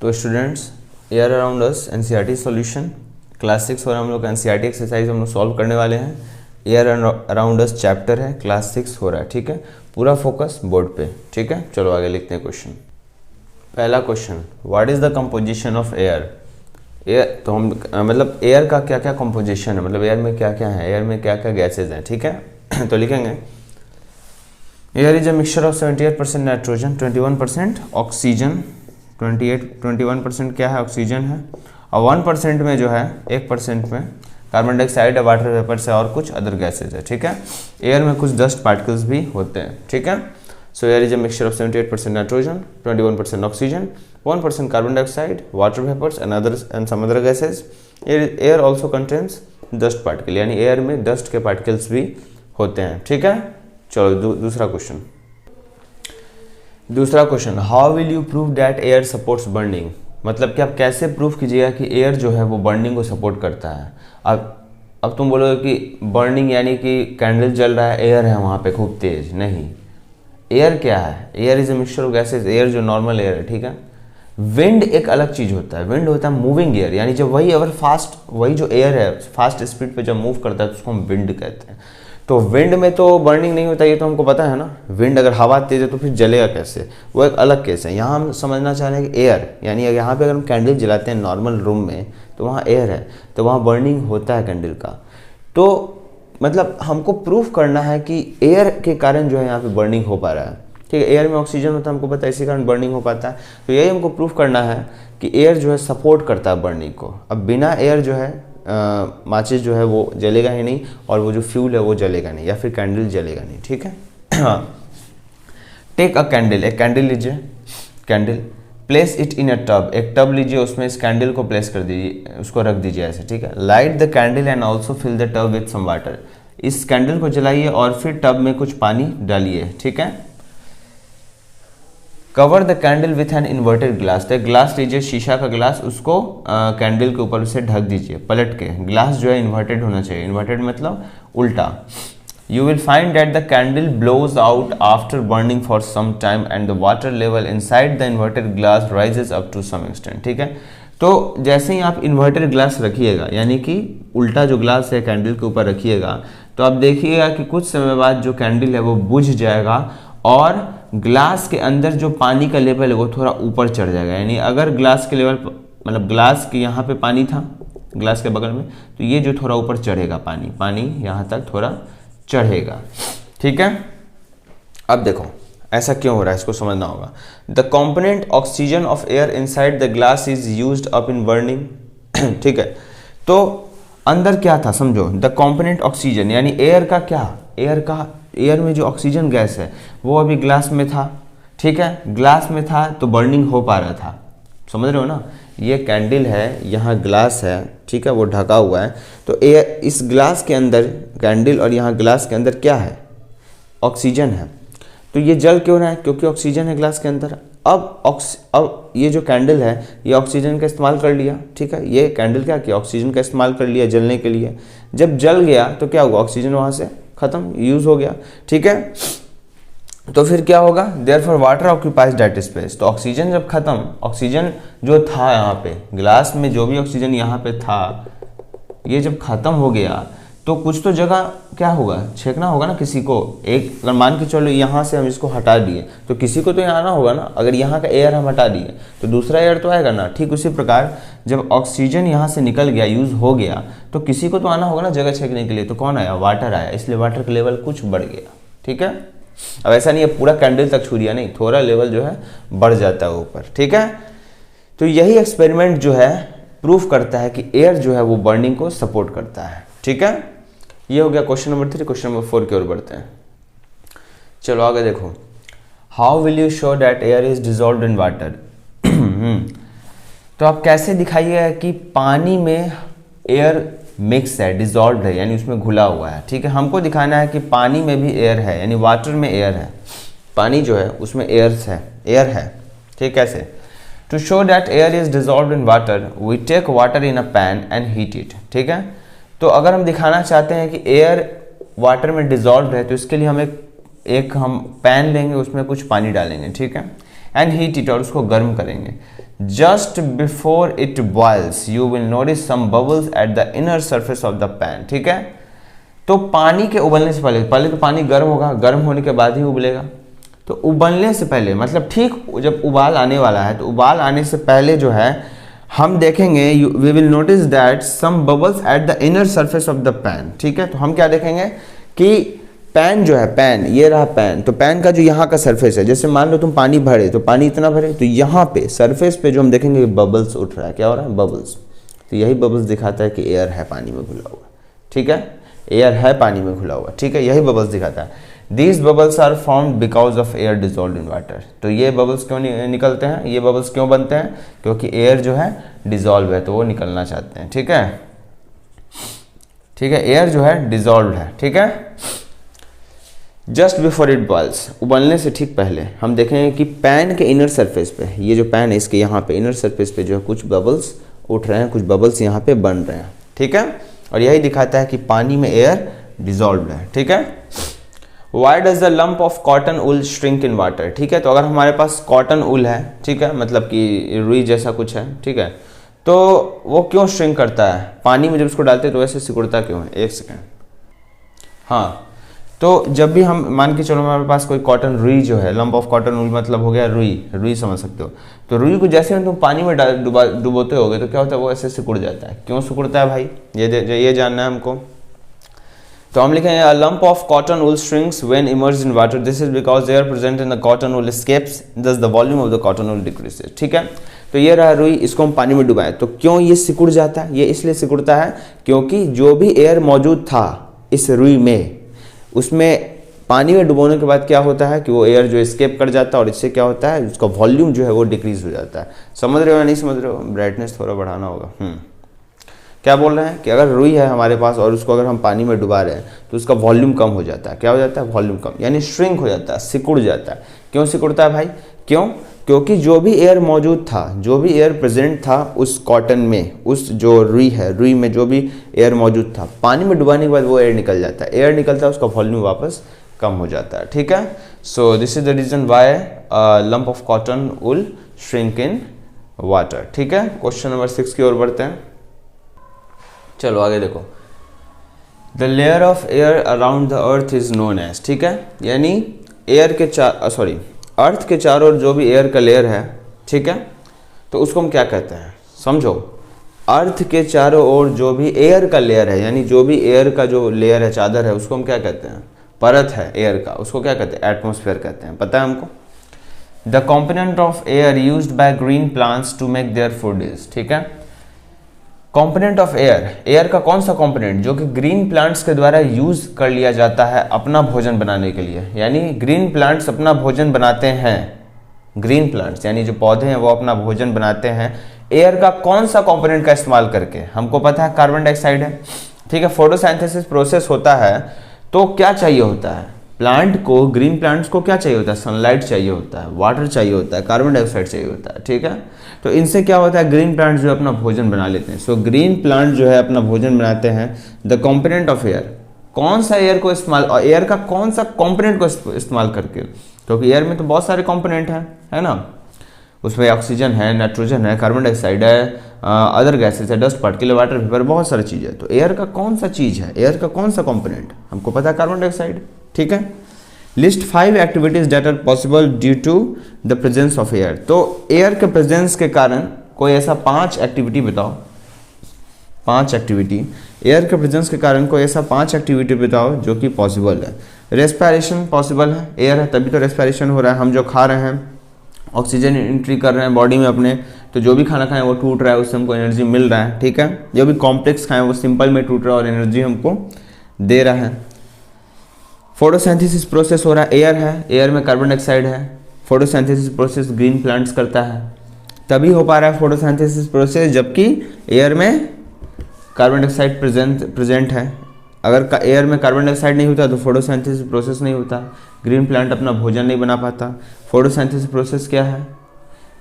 तो students, air around us NCERT solution class 6 और हम लोग एनसीईआरटी एक्सरसाइज हम लोग सॉल्व करने वाले हैं। एयर अराउंड अस चैप्टर है, क्लास 6 हो रहा है, ठीक है। पूरा फोकस बोर्ड पे, ठीक है। चलो आगे लिखते हैं क्वेश्चन। पहला question, what is the composition of air. Air तो हम मतलब एयर का क्या क्या कंपोजिशन है, मतलब एयर में क्या क्या है, एयर में क्या क्या गैसेज हैं, ठीक है। तो लिखेंगे air is a mixture of 78% nitrogen, 21% oxygen, 21% क्या है, ऑक्सीजन है, और 1% में जो है 1% में कार्बन डाइऑक्साइड है, वाटर वेपर से और कुछ अदर गैसेज है, ठीक है। एयर में कुछ डस्ट पार्टिकल्स भी होते हैं, ठीक है। So air is a mixture of 78% nitrogen, 21% oxygen, 1% carbon dioxide, water vapours and some other gases. Air also contains dust particle, यानी एयर में डस्ट के पार्टिकल्स भी होते हैं, ठीक है। चलो दूसरा question, how will you prove that air supports burning. मतलब कि आप कैसे प्रूफ कीजिएगा कि एयर जो है वो बर्निंग को सपोर्ट करता है। अब तुम बोलोगे कि बर्निंग यानी कि कैंडल जल रहा है, एयर है वहाँ पे खूब तेज, नहीं। एयर क्या है, air is a mixture of gases, air जो नॉर्मल एयर है, ठीक है। विंड एक अलग चीज होता है, विंड होता है मूविंग एयर, यानी जब वही जो एयर है फास्ट स्पीड पे जब मूव करता है तो उसको हम विंड कहते हैं। तो विंड में तो बर्निंग नहीं होता, ये तो हमको पता है ना। विंड अगर हवा तेज है तो फिर जलेगा कैसे, वो एक अलग केस है। यहाँ हम समझना चाह रहे हैं कि एयर, यानी यहाँ पे अगर हम कैंडल जलाते हैं नॉर्मल रूम में तो वहाँ एयर है, तो वहाँ बर्निंग होता है कैंडल का। तो मतलब हमको प्रूफ करना है कि एयर के कारण जो है यहाँ पे बर्निंग हो पा रहा है, ठीक है। एयर में ऑक्सीजन होता है, हमको पता है, इसी कारण बर्निंग हो पाता है। तो यही हमको प्रूफ करना है कि एयर जो है सपोर्ट करता है बर्निंग को। अब बिना एयर जो है माचिस जो है वो जलेगा ही नहीं, और वो जो फ्यूल है वो जलेगा नहीं, या फिर कैंडल जलेगा नहीं, ठीक है। टेक अ कैंडल, एक कैंडल लीजिए, candle, place it in a tub, एक टब लीजिए, उसमें इस कैंडल को प्लेस कर दीजिए, उसको रख दीजिए ऐसे, ठीक है। Light the candle and also fill the tub with some water, इस कैंडल को जलाइए और फिर टब में कुछ पानी डालिए, ठीक है। Cover the candle with an inverted glass, तो एक ग्लास लीजिए, शीशा का ग्लास, उसको कैंडल के ऊपर उसे ढक दीजिए पलट के। ग्लास जो है इन्वर्टेड होना चाहिए, इन्वर्टेड मतलब उल्टा। You will find that the candle blows out after burning for some time and the water level inside the inverted glass rises up to some extent, ठीक है। तो जैसे ही आप इन्वर्टेड ग्लास रखिएगा, यानी कि उल्टा जो ग्लास है कैंडल के ऊपर रखिएगा, तो आप देखिएगा कि कुछ समय बाद जो कैंडल है वो बुझ जाएगा और ग्लास के अंदर जो पानी का लेवल है वो थोड़ा ऊपर चढ़ जाएगा। यानी अगर ग्लास के लेवल मतलब ग्लास के यहाँ पे पानी था ग्लास के बगल में, तो ये जो थोड़ा ऊपर चढ़ेगा, पानी यहाँ तक थोड़ा चढ़ेगा, ठीक है। अब देखो ऐसा क्यों हो रहा है, इसको समझना होगा। The component oxygen of air inside the glass is used up in burning, ठीक है। तो अंदर क्या था समझो, द कॉम्पोनेंट ऑक्सीजन यानी एयर का क्या, एयर में जो ऑक्सीजन गैस है वो अभी ग्लास में था, ठीक है। ग्लास में था तो बर्निंग हो पा रहा था, समझ रहे हो ना। ये कैंडल है, यहाँ ग्लास है, ठीक है, वो ढका हुआ है। तो एयर इस ग्लास के अंदर, कैंडल और यहाँ ग्लास के अंदर क्या है, ऑक्सीजन है। तो ये जल क्यों रहा है, क्योंकि ऑक्सीजन है ग्लास के अंदर। अब ये जो कैंडल है ये ऑक्सीजन का इस्तेमाल कर लिया, ठीक है। ये कैंडल क्या किया, ऑक्सीजन का इस्तेमाल कर लिया जलने के लिए। जब जल गया तो क्या हुआ, ऑक्सीजन वहाँ से खत्म, यूज हो गया, ठीक है। तो फिर क्या होगा, therefore water occupies that space. तो ऑक्सीजन जब खत्म, ऑक्सीजन जो था यहाँ पे ग्लास में, जो भी ऑक्सीजन यहाँ पे था, ये जब खत्म हो गया तो कुछ तो जगह क्या होगा, छेकना होगा ना किसी को। एक अगर मान के चलो यहाँ से हम इसको हटा दिए तो किसी को तो यहाँ आना होगा ना। अगर यहाँ का एयर हम हटा दिए तो दूसरा एयर तो आएगा ना। ठीक उसी प्रकार जब ऑक्सीजन यहाँ से निकल गया, यूज हो गया, तो किसी को तो आना होगा ना जगह छेकने के लिए। तो कौन आया, वाटर आया, इसलिए वाटर का लेवल कुछ बढ़ गया, ठीक है। अब ऐसा नहीं है पूरा कैंडल तक छू लिया, नहीं, थोड़ा लेवल जो है बढ़ जाता है ऊपर, ठीक है। तो यही एक्सपेरिमेंट जो है प्रूफ करता है कि एयर जो है वो बर्निंग को सपोर्ट करता है, ठीक है। ये हो गया क्वेश्चन नंबर 3। क्वेश्चन नंबर 4 की ओर बढ़ते हैं। चलो आगे देखो, how will you show that air is dissolved in water. तो आप कैसे दिखाइएगा कि पानी में एयर मिक्स है, डिजॉल्व्ड है, यानी उसमें घुला हुआ है, ठीक है। हमको दिखाना है कि पानी में भी एयर है, यानी वाटर में एयर है, पानी जो है उसमें एयर है, ठीक। कैसे, to show that air is dissolved in water we take water in a pan and heat it, ठीक है। तो अगर हम दिखाना चाहते हैं कि एयर वाटर में डिजॉल्व है तो इसके लिए हम एक पैन लेंगे, उसमें कुछ पानी डालेंगे, ठीक है, एंड हीट इट, और उसको गर्म करेंगे। Just before it boils you will notice some bubbles at the inner surface of the pan. ठीक है, तो पानी के उबलने से पहले तो पानी गर्म होगा, गर्म होने के बाद ही उबलेगा। तो उबलने से पहले मतलब ठीक जब उबाल आने वाला है, तो उबाल आने से पहले जो है हम देखेंगे we will notice that some bubbles at the inner surface of the pan. ठीक है, तो हम क्या देखेंगे कि पैन जो है, पैन ये रहा पैन, तो पैन का जो यहाँ का सरफेस है, जैसे मान लो तुम पानी भरे, तो पानी इतना भरे, तो यहाँ पे सरफेस पे जो हम देखेंगे बबल्स उठ रहा है। क्या हो रहा है? बबल्स। तो यही बबल्स दिखाता है कि एयर है पानी में घुला हुआ। ठीक है, एयर है पानी में घुला हुआ। ठीक है, यही बबल्स दिखाता है। These bubbles are formed because of air dissolved in water। तो ये बबल्स क्यों निकलते हैं, ये बबल्स क्यों बनते हैं? क्योंकि एयर जो है डिजॉल्व है, तो वो निकलना चाहते हैं। ठीक है, ठीक है, एयर जो है डिजॉल्व है। ठीक है, जस्ट बिफोर इट बॉइल्स, उबलने से ठीक पहले हम देखेंगे कि पैन के इनर सरफेस पे, ये जो पैन है इसके यहाँ पे इनर सरफेस पे जो है कुछ बबल्स उठ रहे हैं, कुछ बबल्स यहाँ पे बन रहे हैं। ठीक है, और यही दिखाता है कि पानी में एयर डिजॉल्व है। ठीक है, Why does the lump of cotton wool shrink in water? ठीक है, तो अगर हमारे पास कॉटन उल है, ठीक है, मतलब कि रुई जैसा कुछ है, ठीक है, तो वो क्यों श्रिंक करता है? पानी में जब उसको डालते हैं तो वैसे सिकुड़ता क्यों है? एक सेकेंड। हाँ, तो जब भी हम मान के चलो हमारे पास कोई कॉटन रुई जो है, लंप ऑफ कॉटन उल मतलब हो गया रुई, रुई समझ सकते हो। तो रुई को जैसे हम तुम पानी में डुबोते होगे तो क्या होता है? वो ऐसे सिकुड़ जाता है। क्यों सिकुड़ता है भाई? ये जानना है हमको। तो हम लिखेंगे a lump of cotton wool shrinks when immersed in water. This is because air present in the cotton wool escapes, thus the volume of the cotton wool decreases. ठीक है, तो ये रहा रुई, इसको हम पानी में डुबाएं तो क्यों ये सिकुड़ जाता है? ये इसलिए सिकुड़ता है क्योंकि जो भी एयर मौजूद था इस रुई में, उसमें पानी में डुबोने के बाद क्या होता है कि वो एयर जो एस्केप कर जाता है, और इससे क्या होता है, उसका वॉल्यूम जो है वो डिक्रीज हो जाता है। समझ रहे हो या नहीं समझ रहे हो? ब्राइटनेस थोड़ा बढ़ाना होगा। क्या बोल रहे हैं कि अगर रुई है हमारे पास और उसको अगर हम पानी में डुबा रहे हैं तो उसका वॉल्यूम कम हो जाता है। क्या हो जाता है? वॉल्यूम कम, यानी श्रिंक हो जाता है, सिकुड़ जाता है। क्यों सिकुड़ता है भाई? क्यों? क्योंकि जो भी एयर मौजूद था, जो भी एयर प्रेजेंट था उस कॉटन में, उस जो रुई है, रुई में जो भी एयर मौजूद था, पानी में डुबाने के बाद वो एयर निकल जाता है। एयर निकलता है, उसका वॉल्यूम वापस कम हो जाता है। ठीक है, so this is the reason why lump of cotton will shrink in water. ठीक है, क्वेश्चन नंबर 6 की ओर बढ़ते हैं। चलो आगे देखो। The layer of air around the earth is known as. ठीक है, यानी एयर के अर्थ के चारों ओर जो भी एयर का लेयर है, ठीक है, तो उसको हम क्या कहते हैं? समझो, अर्थ के चारों ओर जो भी एयर का लेयर है, यानी जो भी एयर का जो लेयर है, चादर है, उसको हम क्या कहते हैं? परत है एयर का, उसको क्या कहते हैं? एटमॉस्फेयर कहते हैं। पता है हमको? The component of air used by green plants to make their food is. ठीक है, कंपोनेंट ऑफ एयर, एयर का कौन सा कंपोनेंट जो कि ग्रीन प्लांट्स के द्वारा यूज कर लिया जाता है अपना भोजन बनाने के लिए, यानी ग्रीन प्लांट्स अपना भोजन बनाते हैं, ग्रीन प्लांट्स यानी जो पौधे हैं वो अपना भोजन बनाते हैं एयर का कौन सा कंपोनेंट का इस्तेमाल करके? हमको पता है कार्बन डाइऑक्साइड है। ठीक है, फोटोसिंथेसिस प्रोसेस होता है तो क्या चाहिए होता है? प्लांट को, ग्रीन प्लांट्स को क्या चाहिए होता है? सनलाइट चाहिए होता है, वाटर चाहिए होता है, कार्बन डाइऑक्साइड चाहिए होता है। ठीक है, तो इनसे क्या होता है? ग्रीन प्लांट्स जो है अपना भोजन बना लेते हैं। सो ग्रीन प्लांट जो है अपना भोजन बनाते हैं। द कंपोनेंट ऑफ एयर, कौन सा एयर को इस्तेमाल, और एयर का कौन सा कंपोनेंट को इस्तेमाल करके? क्योंकि एयर में तो बहुत सारे कंपोनेंट हैं, है ना, उसमें ऑक्सीजन है, नाइट्रोजन है, कार्बन डाइऑक्साइड है, अदर गैसेस है, डस्ट पार्टिकल, वाटर वेपर, बहुत सारी चीज़ है। तो एयर का कौन सा चीज़ है? एयर का कौन सा कंपोनेंट? हमको पता है कार्बन डाइऑक्साइड। ठीक है, list 5 activities that are possible due to the presence of air. तो एयर के प्रेजेंस के कारण कोई ऐसा 5 एक्टिविटी बताओ, 5 एक्टिविटी, एयर के प्रेजेंस के कारण कोई ऐसा 5 एक्टिविटी बताओ जो कि पॉसिबल है। रेस्पिरेशन पॉसिबल है, एयर है तभी तो रेस्पिरेशन हो रहा है। हम जो खा रहे हैं, ऑक्सीजन एंट्री कर रहे हैं बॉडी में अपने, तो जो भी खाना खाएं वो टूट रहा है, उससे हमको एनर्जी मिल रहा है। ठीक है, जो भी कॉम्प्लेक्स खाएं वो सिंपल में टूट रहा है और एनर्जी हमको दे रहा है। फोटोसिंथेसिस प्रोसेस हो रहा है, एयर है, एयर में कार्बन डाइऑक्साइड है, फोटोसिंथेसिस प्रोसेस ग्रीन प्लांट्स करता है, तभी हो पा रहा है फोटोसिंथेसिस प्रोसेस जबकि एयर में कार्बन डाइऑक्साइड प्रेजेंट है। अगर एयर में कार्बन डाइऑक्साइड नहीं होता तो फोटोसिंथेसिस प्रोसेस नहीं होता, ग्रीन प्लांट अपना भोजन नहीं बना पाता। फोटोसिंथेसिस प्रोसेस क्या है?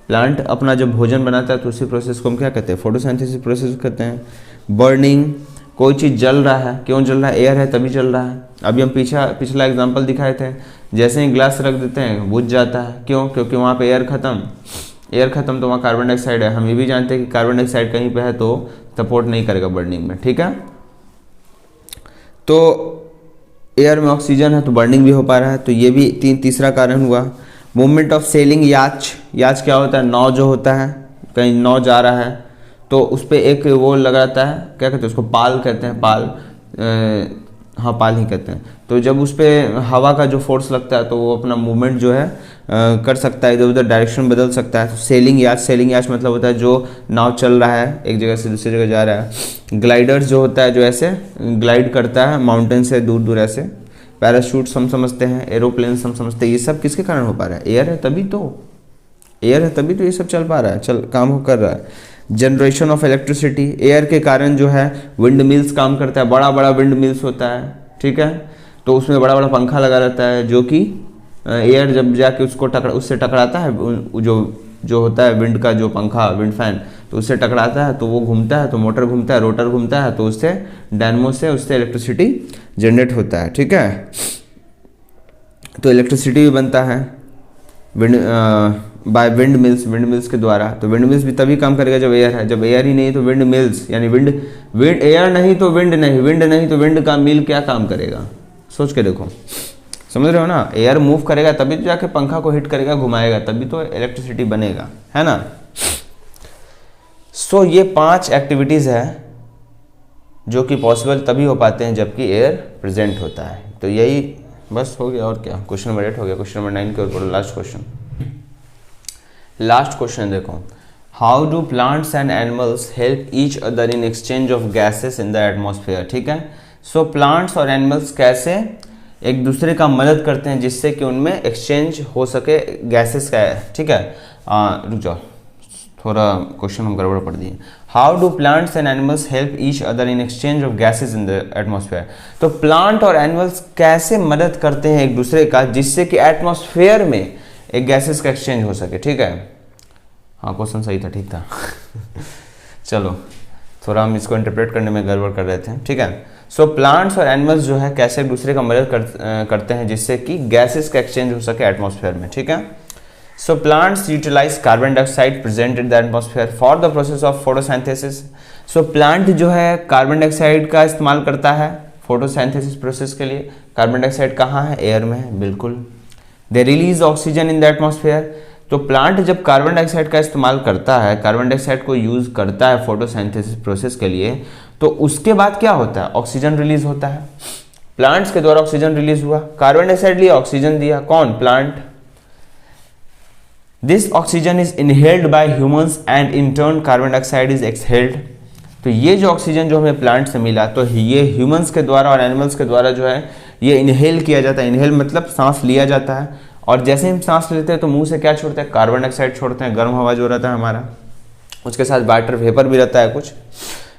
प्लांट अपना जब भोजन बनाता है तो उसी प्रोसेस को हम क्या कहते हैं? फोटोसिंथेसिस प्रोसेस कहते हैं। बर्निंग, कोई चीज़ जल रहा है, क्यों जल रहा है? एयर है तभी जल रहा है। अभी हम पिछला एग्जांपल दिखाए थे, जैसे ही ग्लास रख देते हैं बुझ जाता है, क्यों? क्योंकि वहाँ पे एयर खत्म, एयर खत्म तो वहाँ कार्बन डाइऑक्साइड है। हम ये भी जानते हैं कि कार्बन डाइऑक्साइड कहीं पे है तो सपोर्ट नहीं करेगा बर्निंग में, ठीक है। तो एयर में ऑक्सीजन है तो बर्निंग भी हो पा रहा है, तो ये भी तीसरा कारण हुआ। मूवमेंट ऑफ सेलिंग याच, याच क्या होता है, नाव जो होता है, कहीं नाव जा रहा है तो उस पर एक वो लगा रहता है, क्या कहते हैं उसको, पाल कहते हैं, पाल, हाँ पाल ही कहते हैं। तो जब उस पर हवा का जो फोर्स लगता है तो वो अपना मूवमेंट जो है कर सकता है, इधर उधर डायरेक्शन बदल सकता है। तो सेलिंग याच मतलब होता है जो नाव चल रहा है एक जगह से दूसरी जगह जा रहा है। ग्लाइडर्स जो होता है जो ऐसे ग्लाइड करता है माउंटेन से दूर दूर ऐसे। पैराशूट्स हम समझते हैं, एरोप्लेन्स हम समझते हैं। ये सब किसके कारण हो पा रहा है, एयर है तभी तो, एयर है तभी तो ये सब चल पा रहा है, काम कर रहा है। जनरेशन ऑफ इलेक्ट्रिसिटी, एयर के कारण जो है विंड मिल्स काम करता है, बड़ा बड़ा विंड मिल्स होता है, ठीक है। तो उसमें बड़ा बड़ा पंखा लगा रहता है जो कि एयर जब जाके उससे टकराता है, जो होता है विंड का जो पंखा, विंड फैन, तो उससे टकराता है तो वो घूमता है, तो मोटर घूमता है, रोटर घूमता है, तो उससे डायनमो से उससे इलेक्ट्रिसिटी जनरेट होता है, ठीक है। तो इलेक्ट्रिसिटी भी बनता है बाय विंड मिल्स के द्वारा। तो विंड मिल्स भी तभी काम करेगा जब एयर है, जब एयर ही नहीं तो विंड मिल्स, यानी विंड एयर नहीं तो विंड नहीं, विंड नहीं तो विंड का मिल क्या काम करेगा, सोच के देखो, समझ रहे हो ना। एयर मूव करेगा तभी तो जाके पंखा को हिट करेगा, घुमाएगा, तभी तो इलेक्ट्रिसिटी बनेगा, है ना। सो ये 5 एक्टिविटीज़ है जो कि पॉसिबल तभी हो पाते हैं जबकि एयर प्रेजेंट होता है। तो यही बस हो गया, और क्या। क्वेश्चन नंबर 8 हो गया। क्वेश्चन नंबर 9 के ऊपर लास्ट क्वेश्चन देखो। How do plants and animals help each other in exchange of gases in the atmosphere, ठीक है। सो प्लांट्स और एनिमल्स कैसे एक दूसरे का मदद करते हैं जिससे कि उनमें एक्सचेंज हो सके गैसेस का, ठीक है। रुक जाओ, थोड़ा क्वेश्चन हम गड़बड़ पढ़ दिए। How do plants and animals help each other in exchange of gases in the atmosphere. तो प्लांट और एनिमल्स कैसे मदद करते हैं एक दूसरे का जिससे कि एटमॉस्फेयर में एक गैसेस का एक्सचेंज हो सके, ठीक है। हाँ क्वेश्चन सही था, ठीक था। चलो थोड़ा हम इसको इंटरप्रेट करने में गड़बड़ कर रहे थे, ठीक है। सो प्लांट्स और एनिमल्स जो है कैसे एक दूसरे का मदद करते हैं जिससे कि गैसेस का एक्सचेंज हो सके एटमॉस्फेयर में, ठीक है। So plants utilise carbon dioxide present in the atmosphere for the process of photosynthesis. So plant जो है कार्बन डाइऑक्साइड का इस्तेमाल करता है फोटोसिंथेसिस प्रोसेस के लिए। कार्बन डाइऑक्साइड कहाँ है, एयर में है, बिल्कुल। They release oxygen in the atmosphere. तो प्लांट जब कार्बन डाइऑक्साइड का इस्तेमाल करता है, कार्बन डाइऑक्साइड को यूज करता है फोटोसिंथेसिस प्रोसेस के लिए, तो उसके बाद क्या होता है, ऑक्सीजन रिलीज होता है। प्लांट्स के द्वारा ऑक्सीजन रिलीज हुआ, कार्बन डाइऑक्साइड लिया, ऑक्सीजन दिया, कौन, plant. This oxygen is inhaled bye humans and in turn carbon dioxide is exhaled. तो ये जो ऑक्सीजन जो हमें प्लांट से मिला, तो ये ह्यूमंस के द्वारा और एनिमल्स के द्वारा जो है ये इनहेल किया जाता है। इनहेल मतलब सांस लिया जाता है, और जैसे हम सांस लेते हैं तो मुंह से क्या छोड़ते हैं, कार्बन डाइऑक्साइड छोड़ते हैं, गर्म हवा जो रहता है हमारा, उसके साथ वाटर वेपर भी रहता है कुछ।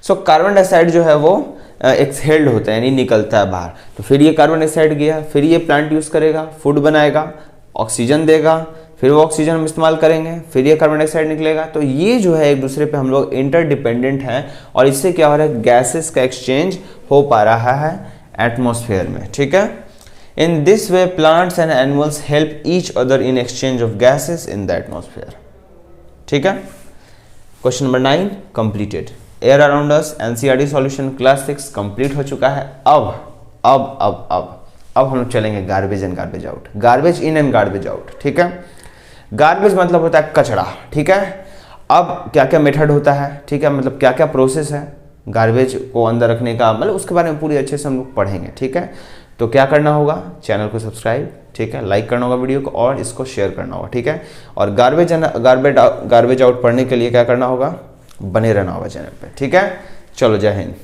सो कार्बन डाइऑक्साइड जो है वो एक्सहेल्ड होता है, यानी निकलता है बाहर। तो फिर ये कार्बन डाइऑक्साइड गया, फिर ये प्लांट यूज करेगा, फूड बनाएगा, ऑक्सीजन देगा, फिर वो ऑक्सीजन हम इस्तेमाल करेंगे, फिर ये कार्बन डाइऑक्साइड निकलेगा। तो ये जो है एक दूसरे पे हम लोग इंटरडिपेंडेंट हैं, और इससे क्या हो रहा है, गैसेस का एक्सचेंज हो पा रहा है एटमॉस्फेयर में, ठीक है। In this way, plants and animals help each other in exchange of gases in the atmosphere. ठीक है। Question number 9 completed. Air around us NCERT solution class 6 complete हो चुका है। अब हम लोग चलेंगे garbage and garbage out, garbage in and garbage out, ठीक है। गार्बेज मतलब होता है कचरा, ठीक है। अब क्या क्या मेथड होता है, ठीक है, मतलब क्या क्या प्रोसेस है गार्बेज को अंदर रखने का, मतलब उसके बारे में पूरी अच्छे से हम लोग पढ़ेंगे, ठीक है। तो क्या करना होगा, चैनल को सब्सक्राइब, ठीक है, लाइक करना होगा वीडियो को, और इसको शेयर करना होगा, ठीक है। और गार्बेज आउट पढ़ने के लिए क्या करना होगा, बने रहना होगा चैनल पे, ठीक है। चलो, जय हिंद।